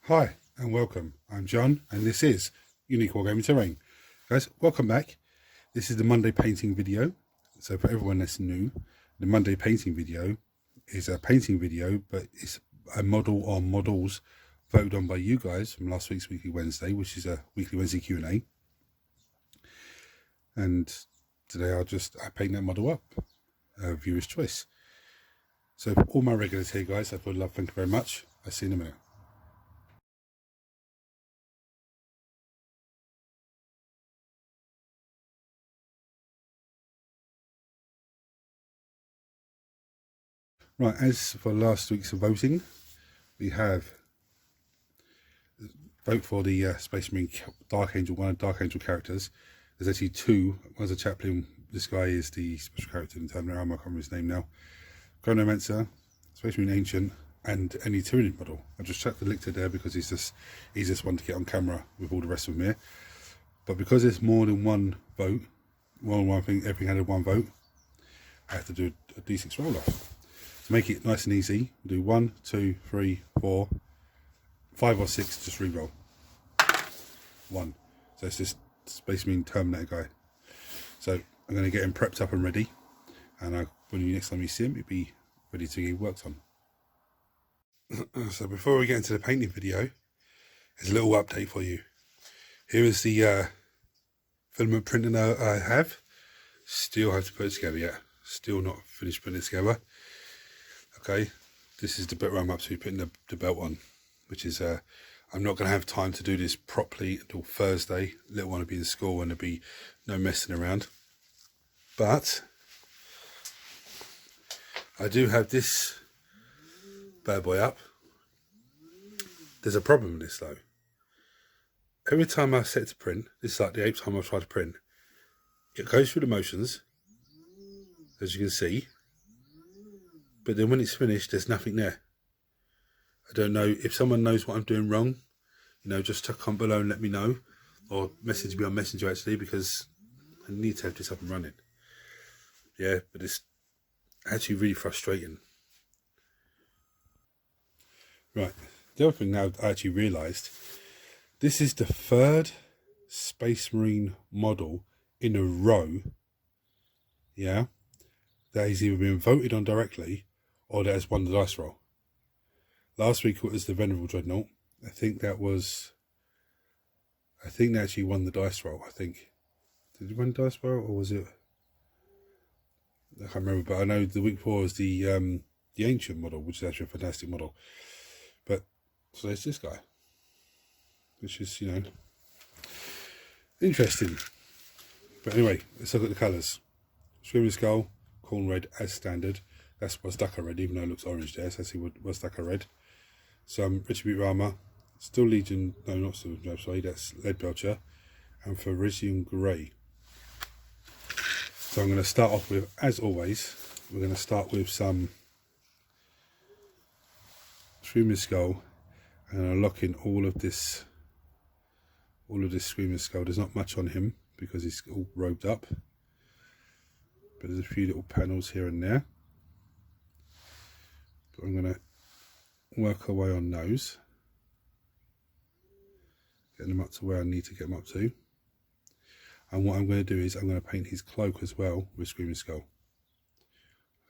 Hi and welcome. I'm John and this is Unique Wargaming Terrain. Guys, welcome back. This is the Monday painting video. So for everyone that's new, the Monday painting video is a painting video, but it's a model or models voted on by you guys from last week's Weekly Wednesday, which is a Weekly Wednesday Q&A. And today I paint that model up, viewer's choice. So for all my regulars here, guys, I would love, thank you very much. I'll see you in a minute. Right, as for last week's voting, we have vote for the Space Marine Dark Angel, one of Dark Angel characters. There's actually two. One's a chaplain. This guy is the special character in Terminator. I can't remember his name now. Chronomancer, Space Marine Ancient, and any Tyranid model. I just chucked the link to there because he's just one to get on camera with all the rest of them here. But because there's more than one vote, one thing, everything had one vote, I have to do a D6 roll off. To make it nice and easy, we'll do 1, 2, 3, 4, 5 or 6, just re-roll. 1. So it's this Space Marine Terminator guy. So I'm going to get him prepped up and ready. And when next time you see him, he'll be ready to get worked on. So before we get into the painting video, there's a little update for you. Here is the filament printer I have. Still have to put it together yet. Still not finished putting it together. Okay, this is the bit where I'm up to putting the belt on, which is I'm not going to have time to do this properly until Thursday. Little one will be in school and there'll be no messing around. But I do have this bad boy up. There's a problem with this though. Every time I set it to print, this is like the 8th time I've tried to print, it goes through the motions, as you can see. But then when it's finished, there's nothing there. I don't know if someone knows what I'm doing wrong, you know, just comment below and let me know, or message me on Messenger actually, because I need to have this up and running. Yeah, but it's actually really frustrating. Right, the other thing now I actually realised, this is the 3rd Space Marine model in a row, yeah, that has either been voted on directly or that has won the dice roll. Last week it was the Venerable Dreadnought. I think they actually won the dice roll. I think. Did you win the dice roll or was it? I can't remember, but I know the week before was the Ancient model, which is actually a fantastic model. But so there's this guy, which is, you know, interesting. But anyway, let's look at the colours. Screaming Skull, Corn Red as standard. That's Wazdaka Red, even though it looks orange there. So that's Wazdaka Red. Some Retributor armour. Still Legion, no, not still, no, sorry, that's Lead Belcher. And for Rizium Grey. So I'm going to start off with, as always, we're going to start with some Screaming Skull. And I'm going to lock in all of this Screaming Skull. There's not much on him because he's all robed up. But there's a few little panels here and there. But I'm going to work away on those. Getting them up to where I need to get them up to. And what I'm going to do is I'm going to paint his cloak as well with Screaming Skull.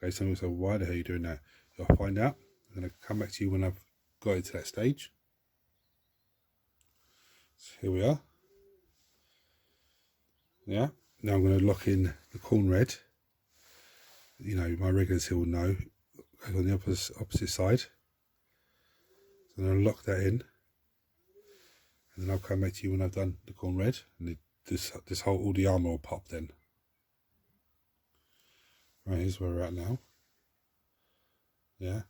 Okay, so why the hell are you doing that? You'll find out. I'm going to come back to you when I've got it to that stage. So here we are. Yeah. Now I'm going to lock in the Corn Red. You know, my regulars here will know. On the opposite side. So I'm going to lock that in. And then I'll come back to you when I've done the Corn Red. And this whole, all the armour will pop then. Right, here's where we're at now. Yeah.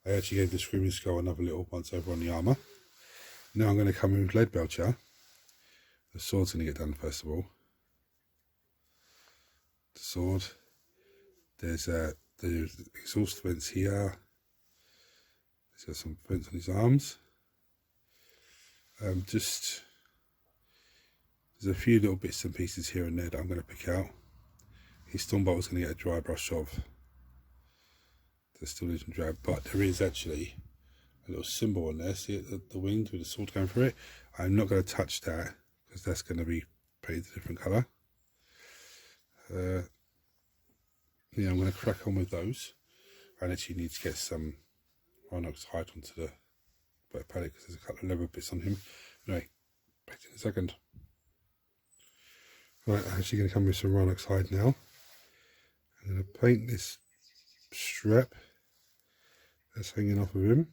I actually gave the Screaming Skull another little once over on the armour. Now I'm going to come in with Lead Belcher. The sword's going to get done first of all. The sword. There's the exhaust vents here. He's got some vents on his arms. There's a few little bits and pieces here and there that I'm going to pick out. His Stormbolt's going to get a dry brush of. There's still isn't dry, but there is actually little symbol on there. See it, the wing with the sword going through it. I'm not going to touch that because that's going to be painted a different colour. Yeah, I'm going to crack on with those. I actually need to get some Rhinox hide onto the wet palette because there's a couple of leather bits on him. Anyway, back in a second. Right, I'm actually going to come with some Rhinox hide now. I'm going to paint this strap that's hanging off of him.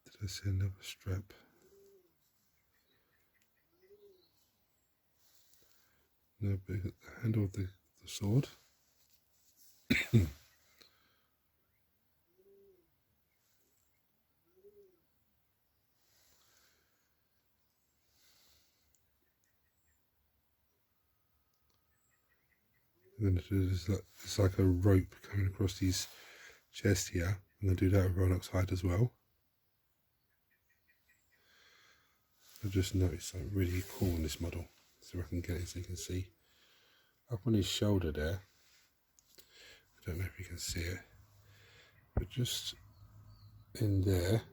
Did I see another strap? No, but the handle of the sword. I'm going to do this, it's like a rope coming across his chest here. I'm going to do that with Rhinox hide as well. I just noticed something really cool in this model. See if I can get it so you can see. Up on his shoulder there, I don't know if you can see it, but just in there,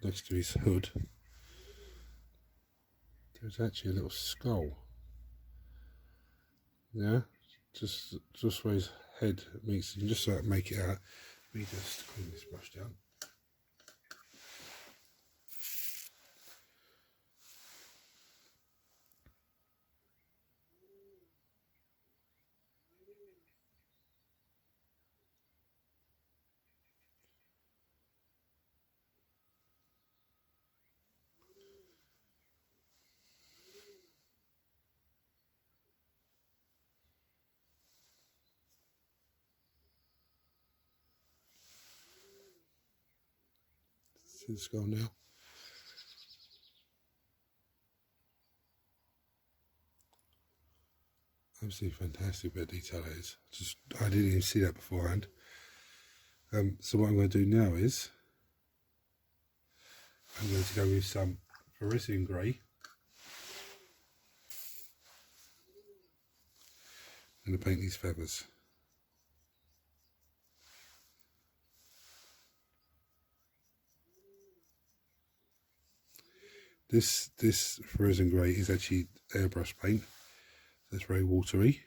next to his hood, there's actually a little skull. Yeah, just where his head meets. You can just about make it out. Let me just clean this brush down. See the skull now. Absolutely fantastic bit of detail it is. I didn't even see that beforehand. So what I'm going to do now is I'm going to go with some Parisian grey. I'm going to paint these feathers. This Parisian grey is actually airbrush paint. So it's very watery.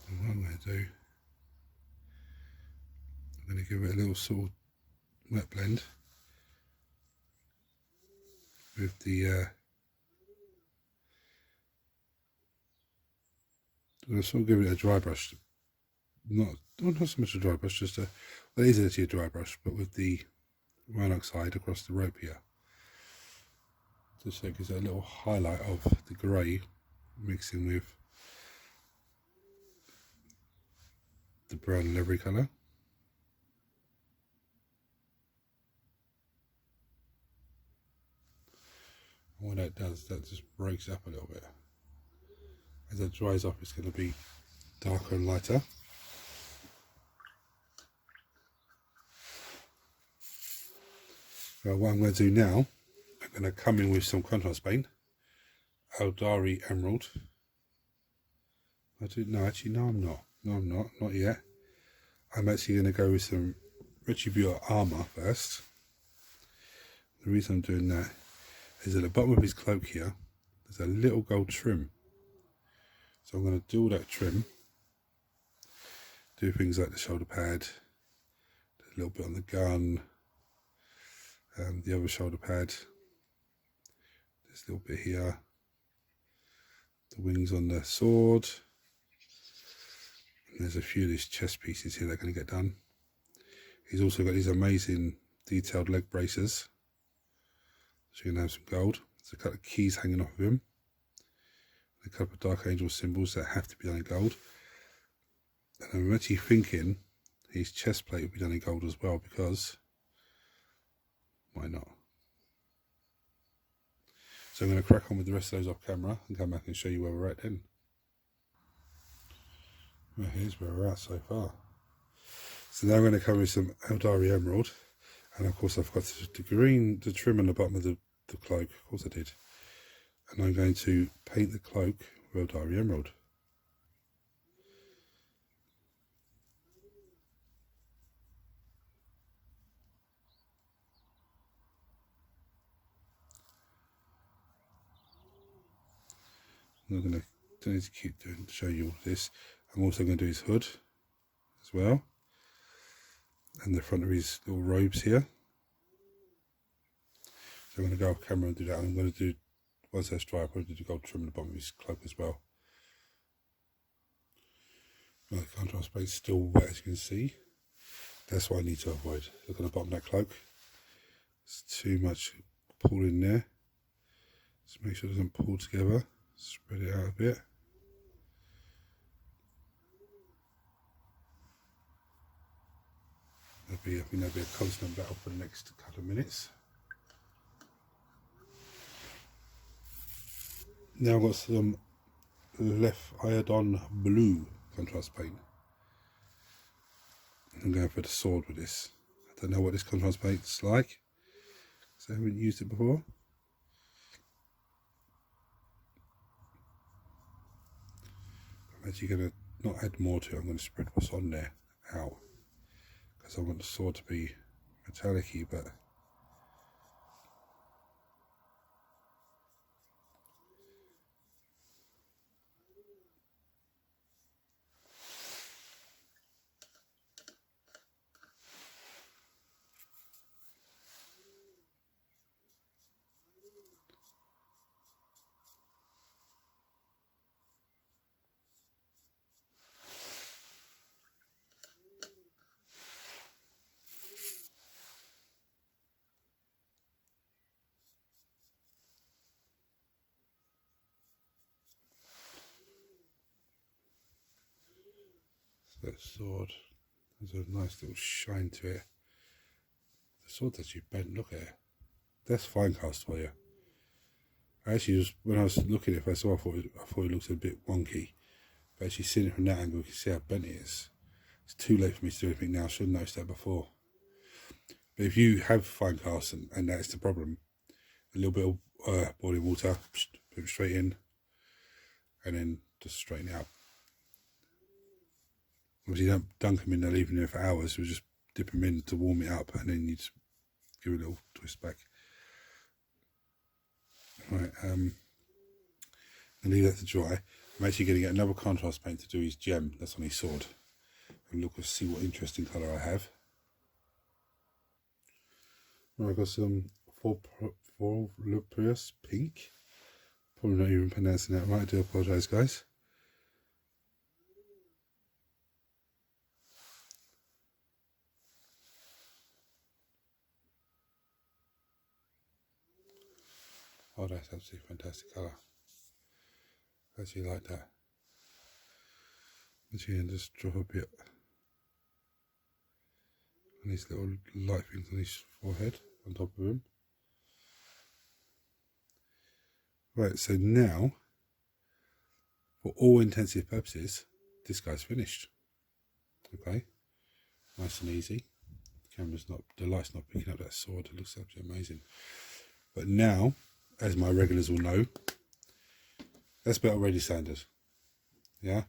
And what I'm going to do, I'm going to give it a little sort of wet blend with the I'm going to sort of give it a dry brush, not so much a dry brush, just well, it is actually a dry brush, but with the Rhinox hide across the rope here, just so it gives it a little highlight of the grey mixing with the brown leathery colour. And what that does, that just breaks up a little bit. As that dries up, it's going to be darker and lighter. What I'm going to do now, I'm going to come in with some contrast paint, Eldari Emerald. No, I'm not. No, I'm not. Not yet. I'm actually going to go with some Retributor Armour first. The reason I'm doing that is at the bottom of his cloak here, there's a little gold trim. So I'm going to do all that trim, do things like the shoulder pad, a little bit on the gun, the other shoulder pad, this little bit here, the wings on the sword, and there's a few of these chest pieces here that are going to get done. He's also got these amazing detailed leg braces, so you're going to have some gold. There's a couple of keys hanging off of him. a couple of Dark Angel symbols that have to be done in gold. And I'm actually thinking his chest plate will be done in gold as well, because why not? So I'm going to crack on with the rest of those off camera and come back and show you where we're at then. Well, here's where we're at so far. So now I'm going to cover with some Eldari Emerald, and of course I've got the green, the trim on the bottom of the cloak, of course I did. And I'm going to paint the cloak with Eldari Emerald. I'm going to keep doing, show you all this. I'm also going to do his hood as well, and the front of his little robes here. So I'm going to go off camera and do that. I'm going to do, once that's dry, I'll probably do the gold trim on the bottom of his cloak as well. Well, the contrast plate is still wet, as you can see. That's what I need to avoid. Look at the bottom of that cloak. It's too much pull in there. Just make sure it doesn't pull together. Spread it out a bit. I think that'll be a constant battle for the next couple of minutes. Now I've got some Left Iodine Blue contrast paint. I'm going for the sword with this. I don't know what this contrast paint's like, because I haven't used it before. I'm actually going to not add more to it. I'm going to spread what's on there out, because I want the sword to be metallic-y, but that sword has a nice little shine to it. The sword's actually bent, look at it. That's fine cast for you. I actually just, when I was looking at it first of all, I thought it looked a bit wonky. But actually seeing it from that angle, you can see how bent it is. It's too late for me to do anything now. I should have noticed that before. But if you have fine cast and that's the problem, a little bit of boiling water, put it straight in, and then just straighten it out. Obviously, you don't dunk them in there, leave them there for hours. You just dip them in to warm it up, and then you just give it a little twist back. Right, and leave that to dry. I'm actually going to get another contrast paint to do his gem that's on his sword, and look and see what interesting colour I have. Right, I've got some Voluptuous Pink. Probably not even pronouncing that right. I do apologise, guys. Oh, that's absolutely fantastic colour. I actually like that. And just drop a bit on these little light things on his forehead, on top of him. Right, so now, for all intensive purposes, this guy's finished. Okay, nice and easy. The light's not picking up that sword. It looks absolutely amazing. But now, as my regulars will know, that's about already standard. Yeah,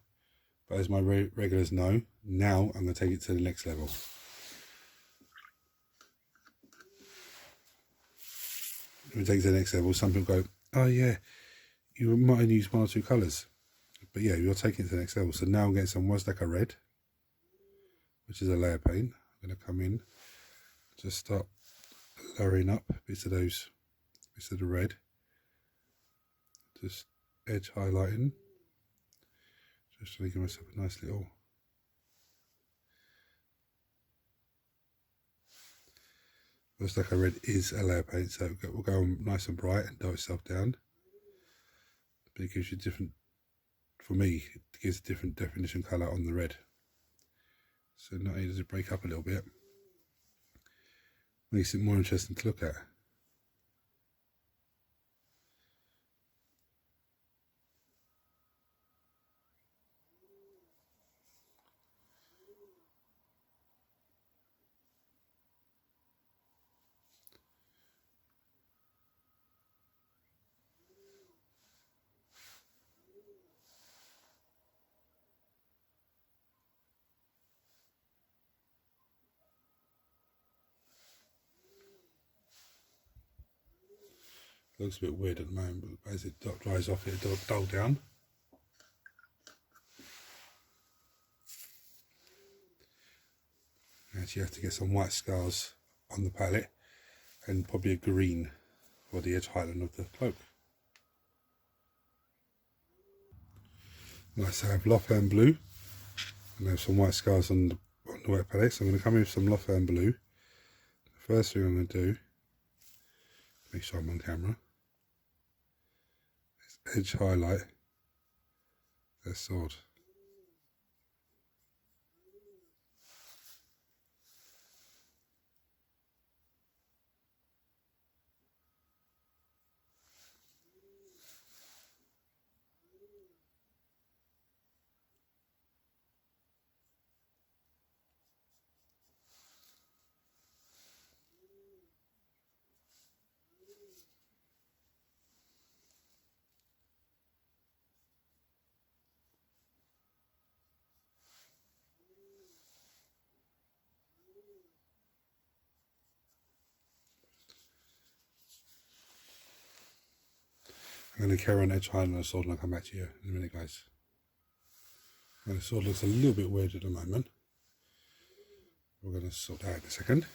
but as my regulars know, now I'm going to take it to the next level. When we take it to the next level, some people go, oh yeah, you might only use one or two colours. But yeah, you're taking it to the next level. So now I'm getting some Wazdaka Red, which is a layer paint. I'm going to come in, just start layering up bits of those, bits of the red. Just edge highlighting. Just trying to give myself a nice little Wazdaka Red is a layer paint, so we'll go on nice and bright and dial itself down. But it gives you different for me, it gives a different definition colour on the red. So not only does it break up a little bit, makes it more interesting to look at. Looks a bit weird at the moment, but as it dries off, it'll dull down. Actually, you have to get some white scars on the palette and probably a green for the edge highlight of the cloak. Right, so I have Lothern blue and I have some white scars on the wet palette, so I'm going to come in with some Lothern blue. The first thing I'm going to do, make sure I'm on camera, is edge highlight their sword. I'm going to carry on edge highlight the sword and I'll come back to you in a minute, guys. And the sword looks a little bit weird at the moment. We're going to sort that out in a second.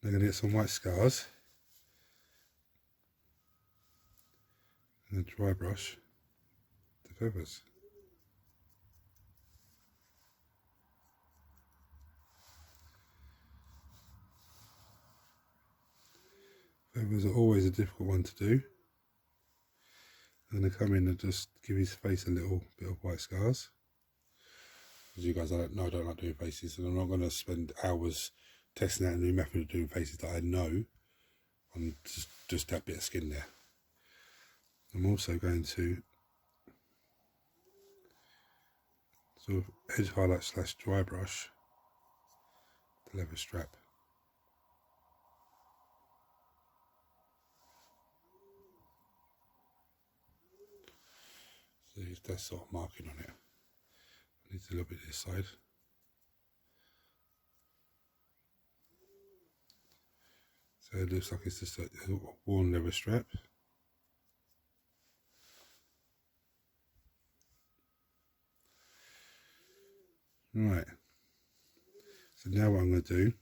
I'm going to get some white scars and a dry brush the feathers. Feathers are always a difficult one to do. I'm going to come in and just give his face a little bit of white scars. As you guys know, I don't like doing faces, and I'm not going to spend hours testing out a new method of doing faces that I know on just that bit of skin there. I'm also going to sort of edge highlight / dry brush the leather strap. So if that's sort of marking on it. I need a little bit this side. So it looks like it's just a worn leather strap. Right. So now what I'm going to do,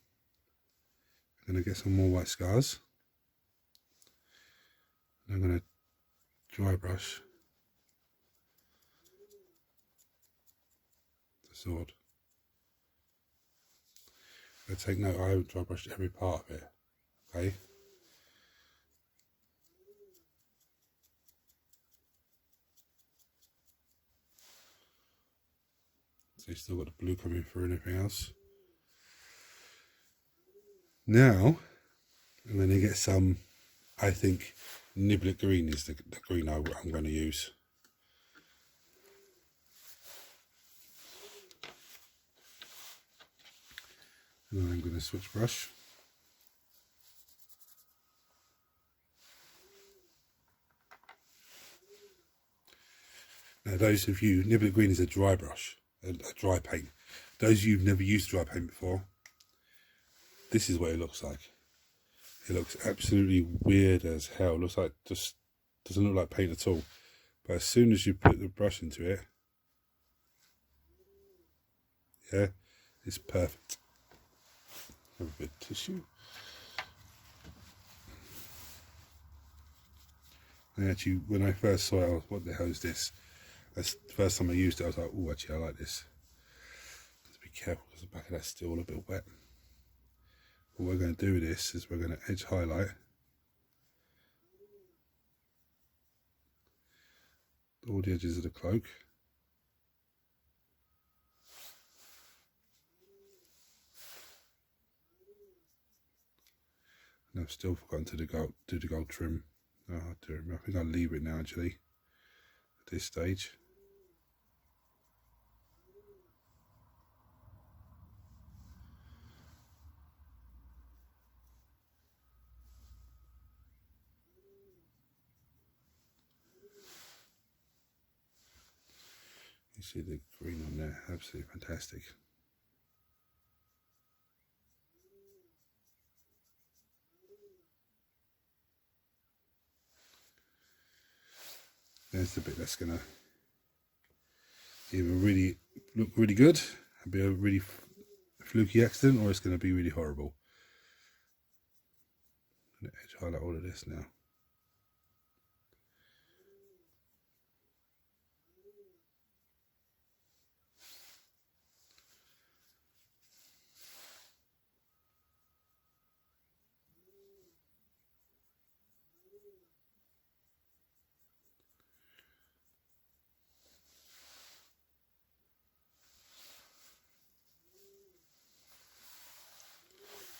I'm going to get some more white scars. And I'm going to dry brush the sword. But take note, I haven't dry brushed every part of it. Okay. So you've still got the blue coming through and everything else. Now, I'm going to get some, I think, Niblet green is the green I'm going to use. And then I'm going to switch brush. Now those of you, Niblet green is a dry brush, a dry paint. Those of you who've never used dry paint before, this is what it looks like. It looks absolutely weird as hell. It looks like, just doesn't look like paint at all. But as soon as you put the brush into it, yeah, it's perfect. Have a bit of tissue. And actually, when I first saw it, I was, what the hell is this? That's the first time I used it, I was like, oh, actually, I like this. Just be careful because the back of that's still a bit wet. What we're going to do with this is we're going to edge highlight all the edges of the cloak. And I've still forgotten to do the gold trim. Oh, dear me. I think I'll leave it now actually at this stage. You see the green on there, absolutely fantastic. There's the bit that's gonna either really look really good and be a really fluky accident, or it's gonna be really horrible. I'm gonna edge highlight all of this now.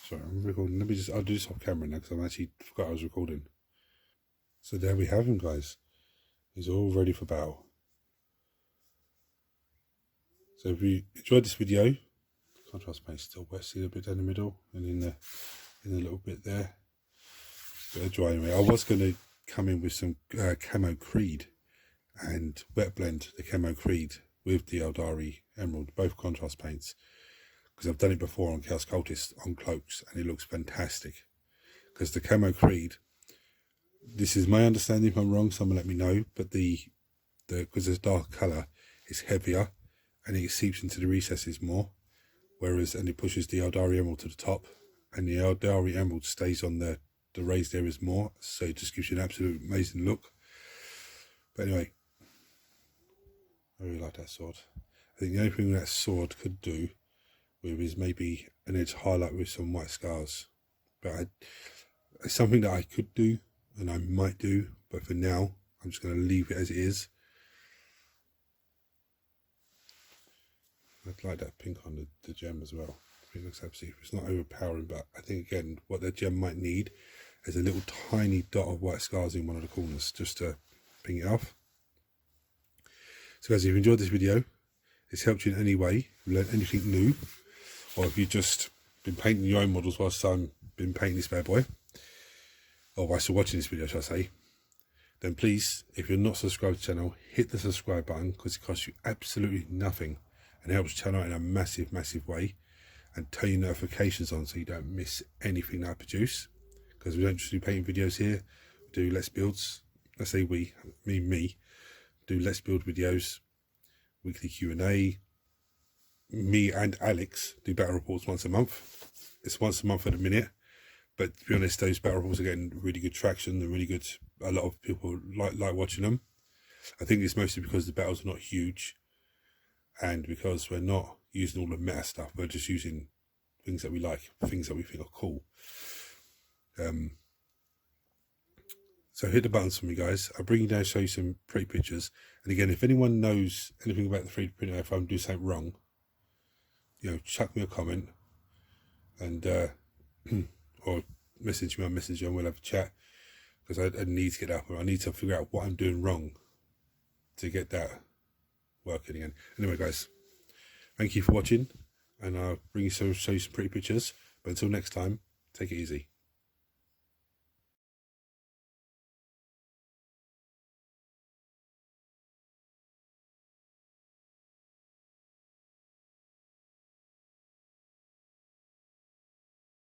Sorry, I'm recording. I'll do this off camera now because I actually forgot I was recording. So there we have him, guys. He's all ready for battle. So if you enjoyed this video, contrast paint still wet, see a bit down the middle and in a little bit there. Bit of dry anyway. I was going to come in with some camo creed and wet blend the camo creed with the Eldari Emerald, both contrast paints. Because I've done it before on Chaos Cultist on cloaks and it looks fantastic. Because the camo creed, this is my understanding, if I'm wrong someone let me know, but because it's dark colour, it's heavier and it seeps into the recesses more, and it pushes the Eldari Emerald to the top, and the Eldari Emerald stays on the raised areas more, so it just gives you an absolute amazing look. But anyway, I really like that sword. I think the only thing that sword could do with is maybe an edge highlight with some white scars, but it's something that I could do and I might do, but for now I'm just going to leave it as it is. I'd like that pink on the gem as well. It looks absolutely, it's not overpowering, but I think again what the gem might need is a little tiny dot of white scars in one of the corners just to ping it off. So guys, if you enjoyed this video, it's helped you in any way, you learned anything new, or if you've just been painting your own models whilst I've been painting this bad boy, or whilst you're watching this video, shall I say, then please, if you're not subscribed to the channel, hit the subscribe button because it costs you absolutely nothing and helps the channel in a massive, massive way. And turn your notifications on so you don't miss anything that I produce. Because we don't just do painting videos here, we do Let's Builds. I say we, me, do Let's Build videos, weekly Q&A. Me and Alex do battle reports once a month. It's once a month at the minute, but to be honest, those battle reports are getting really good traction and really good. A lot of people like watching them. I think it's mostly because the battles are not huge, and because we're not using all the meta stuff, we're just using things that we like, things that we think are cool. So hit the buttons for me, guys. I'll bring you down, show you some pretty pictures. And again, if anyone knows anything about the 3D printer, if I'm doing something wrong, chuck me a comment and or message me on Messenger and we'll have a chat, because I need to get up and I need to figure out what I'm doing wrong to get that working again. Anyway, guys, thank you for watching, and I'll show you some pretty pictures. But until next time, take it easy.